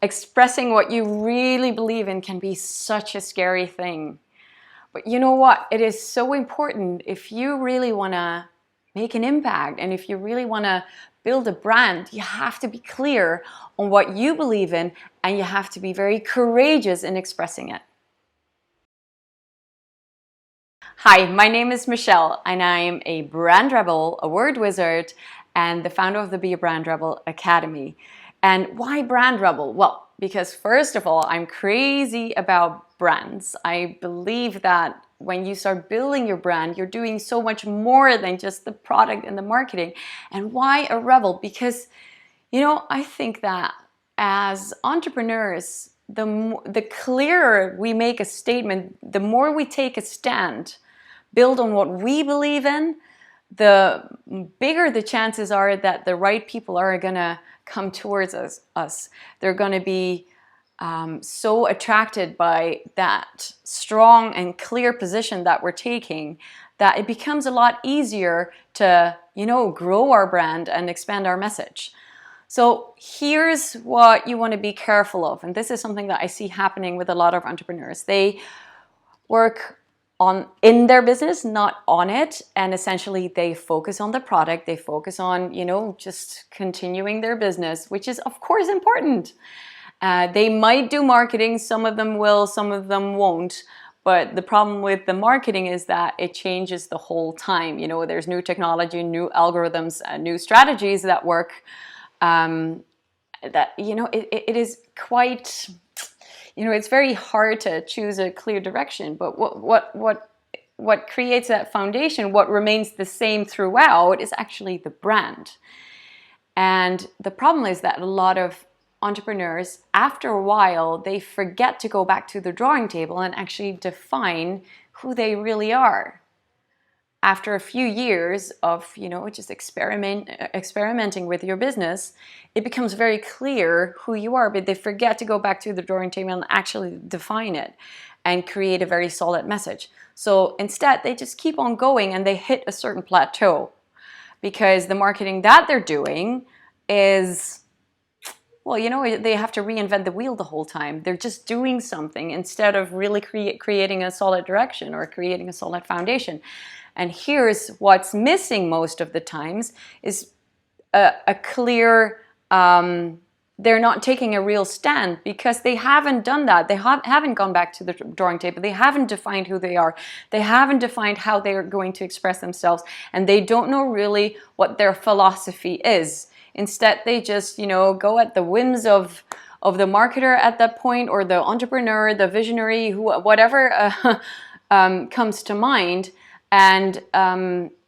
Expressing what you really believe in can be such a scary thing. But you know what? It is so important if you really want to make an impact and if you really want to build a brand, you have to be clear on what you believe in and you have to be very courageous in expressing it. Hi, my name is Michelle and I'm a brand rebel, a word wizard, and the founder of the Be a Brand Rebel Academy. And why brand rebel? Well, because first of all, I'm crazy about brands. I believe that when you start building your brand, you're doing so much more than just the product and the marketing. And why a rebel? Because, I think that as entrepreneurs, the clearer we make a statement, the more we take a stand, build on what we believe in, the bigger the chances are that the right people are going to come towards us. They're going to be so attracted by that strong and clear position that we're taking that it becomes a lot easier to, grow our brand and expand our message. So here's what you want to be careful of. And this is something that I see happening with a lot of entrepreneurs. They work in their business, not on it. And essentially they focus on the product. They focus on, just continuing their business, which is of course important. They might do marketing. Some of them will, some of them won't. But the problem with the marketing is that it changes the whole time. There's new technology, new algorithms, new strategies that work. It is quite... it's very hard to choose a clear direction, but what creates that foundation, what remains the same throughout, is actually the brand. And the problem is that a lot of entrepreneurs, after a while, they forget to go back to the drawing table and actually define who they really are. After a few years of, just experimenting with your business, it becomes very clear who you are, but they forget to go back to the drawing table and actually define it and create a very solid message. So instead, they just keep on going and they hit a certain plateau because the marketing that they're doing is, they have to reinvent the wheel the whole time. They're just doing something instead of really creating a solid direction or creating a solid foundation. And here's what's missing most of the times is a clear, they're not taking a real stand because they haven't done that. They haven't gone back to the drawing table. They haven't defined who they are. They haven't defined how they are going to express themselves. And they don't know really what their philosophy is. Instead, they just, go at the whims of the marketer at that point, or the entrepreneur, the visionary, whatever comes to mind. And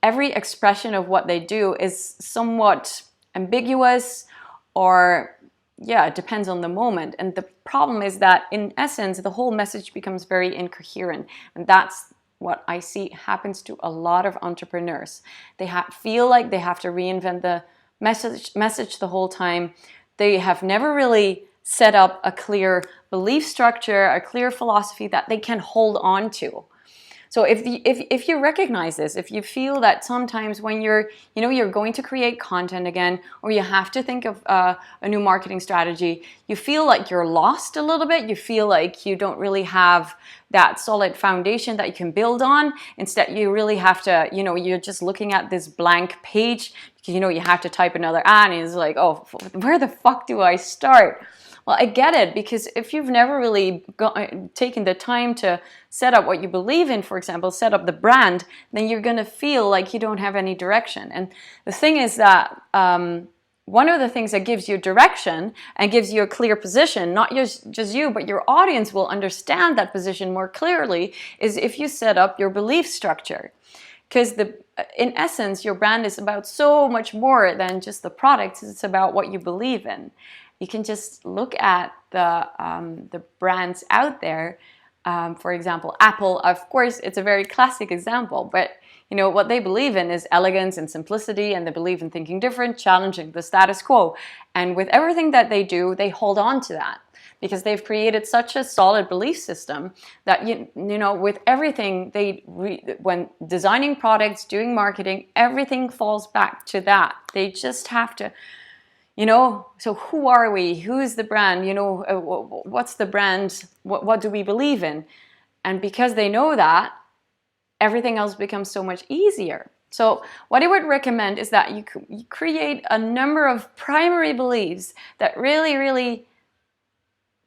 every expression of what they do is somewhat ambiguous, or it depends on the moment. And the problem is that in essence, the whole message becomes very incoherent. And that's what I see happens to a lot of entrepreneurs. They feel like they have to reinvent the message the whole time. They have never really set up a clear belief structure, a clear philosophy that they can hold on to. So if you recognize this, if you feel that sometimes when you're going to create content again, or you have to think of a new marketing strategy, you feel like you're lost a little bit, you feel like you don't really have that solid foundation that you can build on. Instead, you really have to, you're just looking at this blank page because, you have to type another ad and it's like, oh, where the fuck do I start? Well, I get it, because if you've never really taken the time to set up what you believe in, for example, set up the brand, then you're going to feel like you don't have any direction. And the thing is that one of the things that gives you direction and gives you a clear position, not just you, but your audience will understand that position more clearly, is if you set up your belief structure. Because in essence, your brand is about so much more than just the products. It's about what you believe in. You can just look at the brands out there. For example, Apple, of course, it's a very classic example, but what they believe in is elegance and simplicity, and they believe in thinking different, challenging the status quo. And with everything that they do, they hold on to that because they've created such a solid belief system that, with everything, when designing products, doing marketing, everything falls back to that. They just have to You know, so who are we? Who is the brand? You know, what's the brand? What do we believe in? And because they know that, everything else becomes so much easier. So what I would recommend is that you create a number of primary beliefs that really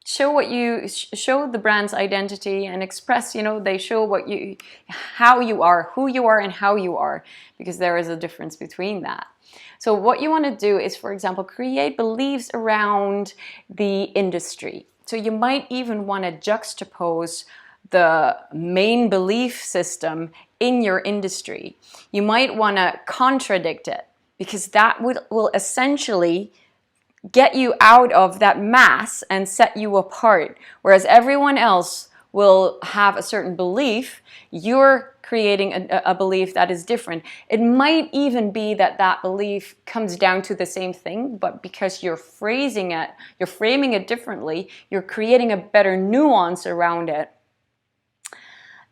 show show the brand's identity and express, you know, they show how you are, who you are, and how you are, because there is a difference between that. So what you want to do is, for example, create beliefs around the industry. So you might even want to juxtapose the main belief system in your industry. You might want to contradict it, because that will essentially get you out of that mass and set you apart. Whereas everyone else will have a certain belief, you're creating a belief that is different. It might even be that that belief comes down to the same thing, but because you're phrasing it, you're framing it differently, you're creating a better nuance around it.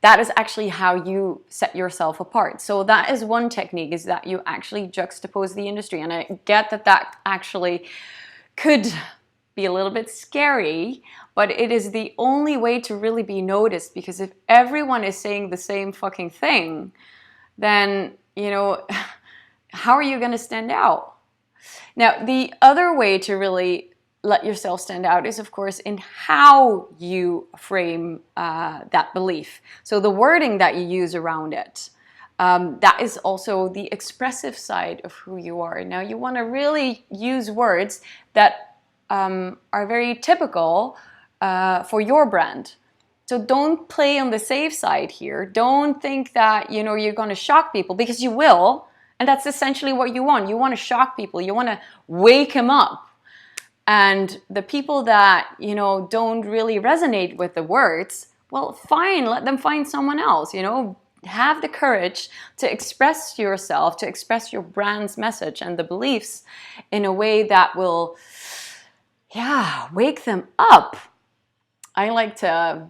That is actually how you set yourself apart. So that is one technique, is that you actually juxtapose the industry. And I get that that actually could be a little bit scary, but it is the only way to really be noticed, because if everyone is saying the same fucking thing, then, you know, how are you going to stand out? Now, the other way to really let yourself stand out is, of course, in how you frame that belief. So the wording that you use around it. That is also the expressive side of who you are. Now, you want to really use words that are very typical for your brand. So don't play on the safe side here. Don't think that, you know, you're going to shock people, because you will. And that's essentially what you want. You want to shock people. You want to wake them up. And the people that, you know, don't really resonate with the words, well, fine, let them find someone else, you know. Have the courage to express yourself, to express your brand's message and the beliefs in a way that will, yeah, wake them up. I like to,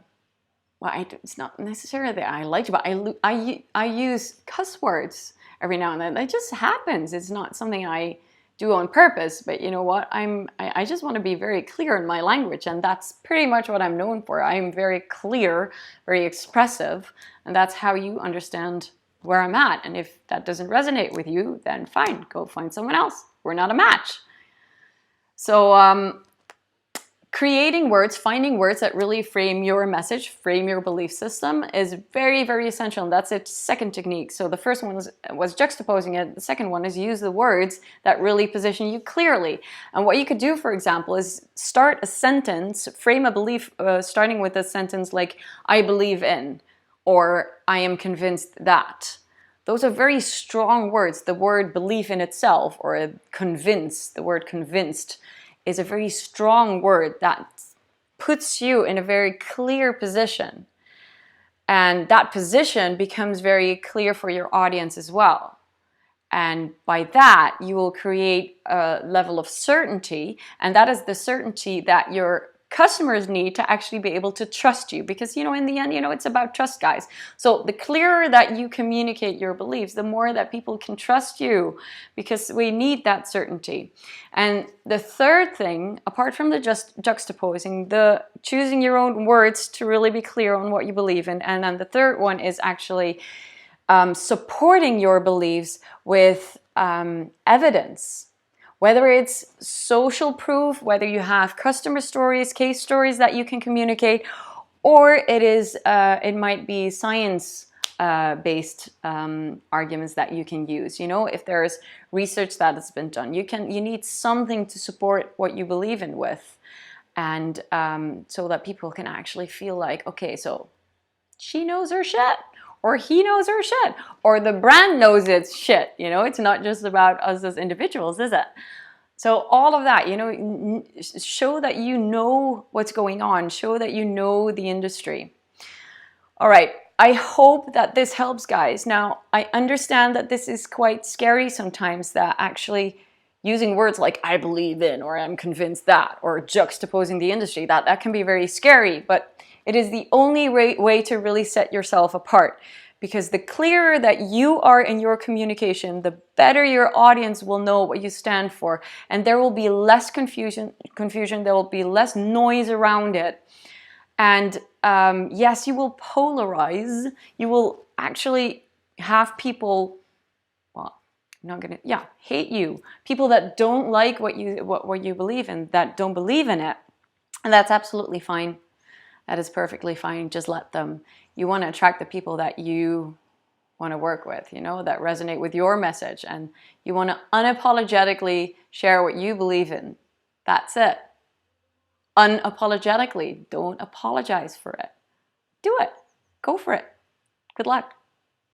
well, it's not necessarily that I like to, but I use cuss words every now and then. It just happens. It's not something I do on purpose, but you know what? I just want to be very clear in my language, and that's pretty much what I'm known for. I'm very clear, very expressive, and that's how you understand where I'm at. And if that doesn't resonate with you, then fine, go find someone else. We're not a match. So creating words, finding words that really frame your message, frame your belief system is very essential. And that's its second technique. So the first one was juxtaposing it. The second one is use the words that really position you clearly. And what you could do, for example, is start a sentence, frame a belief, starting with a sentence like, I believe in, or I am convinced that. Those are very strong words. The word belief in itself, or convince, the word convinced, is a very strong word that puts you in a very clear position. And that position becomes very clear for your audience as well. And by that, you will create a level of certainty. And that is the certainty that your customers need to actually be able to trust you. Because, you know, in the end, you know, it's about trust, guys. So the clearer that you communicate your beliefs, the more that people can trust you, because we need that certainty. And the third thing, apart from the juxtaposing, the choosing your own words to really be clear on what you believe in. And then the third one is actually supporting your beliefs with evidence. Whether it's social proof, whether you have customer stories, case stories that you can communicate, or it might be science-based arguments that you can use. You know, if there's research that has been done, you need something to support what you believe in with, and so that people can actually feel like, okay, so she knows her shit, or he knows her shit, or the brand knows its shit. You know, it's not just about us as individuals, is it? So all of that, you know, show that you know what's going on, show that you know the industry. All right, I hope that this helps, guys. Now, I understand that this is quite scary sometimes, that actually using words like I believe in, or I'm convinced that, or juxtaposing the industry, that can be very scary, but it is the only way to really set yourself apart. Because the clearer that you are in your communication, the better your audience will know what you stand for. And there will be less confusion, there will be less noise around it. And yes, you will polarize. You will actually have people, well, I'm not gonna, yeah, hate you. People that don't like what you believe in, that don't believe in it. And that's absolutely fine. That is perfectly fine. Just let them. You want to attract the people that you want to work with, you know, that resonate with your message. And you want to unapologetically share what you believe in. That's it. Unapologetically. Don't apologize for it. Do it. Go for it. Good luck.